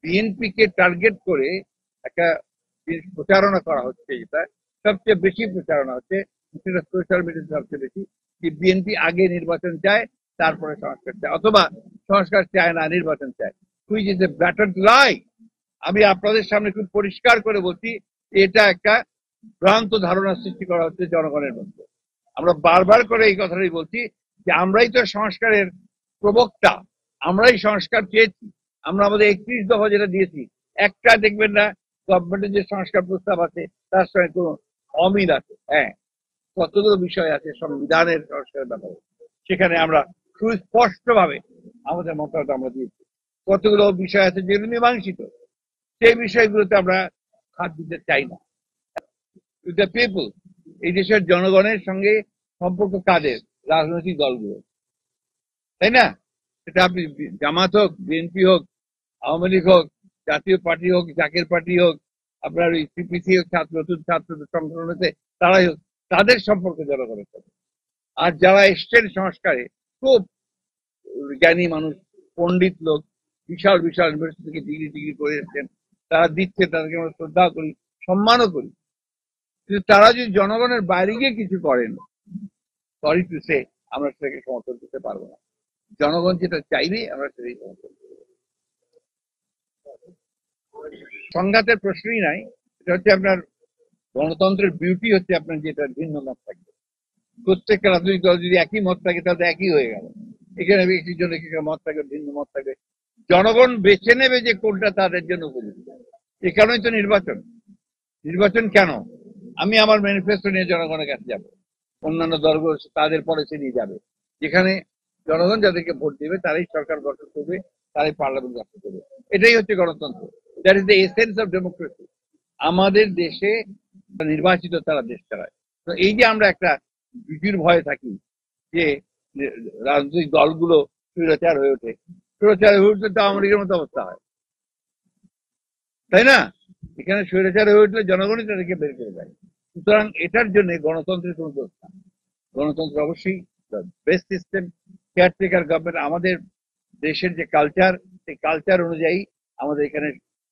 BNP কে target করে একটা প্রচারণা করা হচ্ছে, যেটা সবচেয়ে বেশি প্রচারণা হচ্ছে, সেটা সোশ্যাল মিডিয়াতে সবচেয়ে বেশি, যে বিএনপি আগে নির্বাচন চায়, তারপরে সংস্কার চায়, অথবা সংস্কার চায় না, নির্বাচন চায়। হুইচ ইজ এ ব্ল্যাটারেন্ট লাই। আমি আপনাদের সামনে খুব পরিষ্কার করে বলছি, এটা একটা ভ্রান্ত ধারণা সৃষ্টি করা হচ্ছে জনগণের মধ্যে। আমরা বারবার করে এই কথাটাই বলছি যে আমরাই তো সংস্কারের প্রবক্তা, আমরাই সংস্কার চেয়েছি। আমরা আমাদের 31 দফা যেটা দিয়েছি, একটা দেখবেন না গভর্নমেন্টের যে সংস্কার প্রস্তাব আছে তার সঙ্গে কোনো অমিল আছে। হ্যাঁ, কতগুলো বিষয় আছে সংবিধানের সংস্কারের ব্যাপারে, সেখানে আমরা সুস্পষ্ট ভাবে আমাদের মতামত আমরা দিয়েছি। কতগুলো বিষয় আছে যেগুলো মীমাংসিত, সেই বিষয়গুলোতে আমরা হাত দিতে চাই না। দ্য পিপল, এই দেশের জনগণের সঙ্গে সম্পর্ক কাদের? রাজনৈতিক দলগুলো, তাই না? সেটা আপনি জামাত হোক, বিএনপি হোক, আওয়ামী লীগ হোক, জাতীয় পার্টি হোক, জাকের পার্টি হোক, আপনার ওই সিপিসি হোক, নতুন ছাত্র সংগঠন হচ্ছে, তারাই হোক, তাদের সম্পর্ক জনগণের সাথে। আর যারা এসছেন সংস্কারে, খুব জ্ঞানী মানুষ, পণ্ডিত লোক, বিশাল বিশাল ইউনিভার্সিটি থেকে ডিগ্রি করে এসছেন, তারা দিচ্ছে, তাদেরকে আমরা শ্রদ্ধা করি, সম্মানও করি। কিন্তু তারা যদি জনগণের বাইরে গিয়ে কিছু করেন, সরি টু সে, আমরা সেটাকে সমর্থন করতে পারবো না। জনগণ যেটা চাইবে আমরা সেটাই সমর্থন করবো। সংঘাতের প্রশ্নই নাই। এটা হচ্ছে আপনার গণতন্ত্রের বিউটি হচ্ছে আপনার যেটা ভিন্ন মত থাকবে। প্রত্যেকটা রাজনৈতিক দল যদি একই মত থাকে তাহলে একই হয়ে গেল। এখানে একটি জন একটি মত থাকবে, ভিন্ন মত থাকবে, জনগণ বেছে নেবে যে কোনটা তাদের জন্য উপযুক্ত। এ কারণেই তো নির্বাচন। নির্বাচন কেন? আমি আমার ম্যানিফেস্টো নিয়ে জনগণের কাছে যাব, অন্যান্য দলগুলো তাদের পলিসি নিয়ে যাবে, যেখানে জনগণ যাদেরকে ভোট দেবে তারাই সরকার গঠন করবে, তারাই পার্লামেন্ট গঠন করবে। এটাই হচ্ছে গণতন্ত্র। That is the essence of democracy. আমাদের দেশে নির্বাচিত তারা দেশ চালায়। তো এই যে আমরা একটা ভীতির ভয়ে থাকি যে রাজনৈতিক দলগুলো স্বৈরাচার হয়ে ওঠে, স্বৈরাচার হয়ে উঠলে তো আওয়ামী লীগের মতো অবস্থা হয়, তাই না? এখানে স্বৈরাচার হয়ে উঠলে জনগণই তাদেরকে বের করে দেয়। সুতরাং এটার জন্য গণতন্ত্রের কোনো দোষ না। গণতন্ত্র অবশ্যই বেস্ট সিস্টেম, কেয়ারটেকার গভর্নমেন্ট। আমাদের দেশের যে কালচার, সেই কালচার অনুযায়ী আমাদের এখানে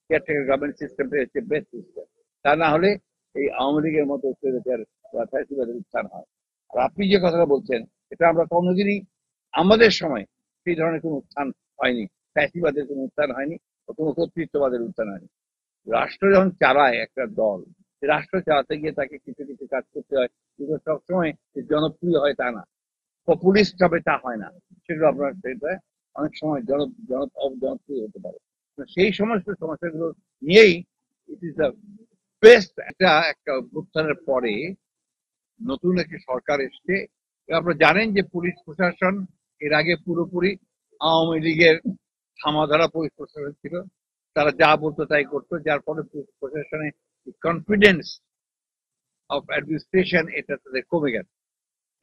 কেয়ারটেকার গভর্নমেন্ট সিস্টেমটা হচ্ছে বেস্ট সিস্টেম। তা না হলে এই আওয়ামী লীগের মতো স্বৈরাচার বা ফ্যাসিবাদের উত্থান হয়। আর আপনি যে কথাটা বলছেন, এটা আমরা কোনোদিনই আমাদের সময় সেই ধরনের কোনো উত্থান হয়নি, ফ্যাসিবাদের কোনো উত্থান হয়নি, কোনো কর্তৃত্ববাদের উত্থান হয়নি। রাষ্ট্র যখন চালায় একটা দল, রাষ্ট্র চালাতে গিয়ে তাকে কিছু কিছু কাজ করতে হয়, কিন্তু সবসময় জনপ্রিয় হয় তা না, পপুলিস্ট হবে তা হয় না। সেগুলো আপনার সেটা অনেক সময় জনপ্রিয় হতে পারে। সেই সমস্ত সমস্যাগুলো নিয়েই ইট ইজ দ্য বেস্ট। একটা অভ্যুত্থানের পরে নতুন একটি সরকার এসছে। আপনারা জানেন যে পুলিশ প্রশাসন এর আগে পুরোপুরি আওয়ামী লীগের থামাধারা পুলিশ প্রশাসন ছিল। তারা যা বলতো তাই করতো, যার ফলে পুলিশ প্রশাসনে কনফিডেন্স অফ অ্যাডমিনিস্ট্রেশন এটা তাদের কমে গেছে।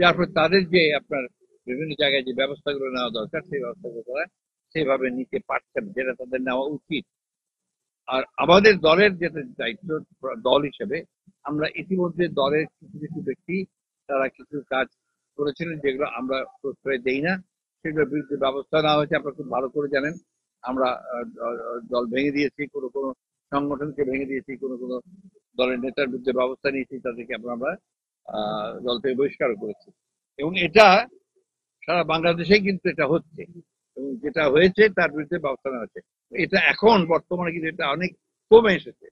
যার ফলে তাদের যে আপনার বিভিন্ন জায়গায় যে ব্যবস্থাগুলো নেওয়া দরকার, সেই ব্যবস্থাগুলো তারা সেভাবে নিতে পারছেন, যেটা তাদের নেওয়া উচিত। আর আমাদের দলের যেটা দায়িত্ব, দল হিসেবে আমরা ইতিমধ্যে দলের কিছু কিছু ব্যক্তি তারা কিছু কাজ করেছিলেন যেগুলো আমরা প্রশ্রয় দেই না, সেগুলোর বিরুদ্ধে ব্যবস্থা নেওয়া হয়েছে। আপনারা খুব ভালো করে জানেন আমরা দল ভেঙে দিয়েছি, কোনো কোনো সংগঠনকে ভেঙে দিয়েছি, কোনো কোনো দলের নেতার বিরুদ্ধে ব্যবস্থা নিয়েছি, তাদেরকে আমরা দল থেকে বহিষ্কার করেছি। এবং এটা সারা বাংলাদেশেই কিন্তু এটা হচ্ছে, এবং যেটা হয়েছে তার বিরুদ্ধে ব্যবস্থা নেওয়া হচ্ছে। এটা এখন বর্তমানে কিন্তু এটা অনেক কমে এসেছে।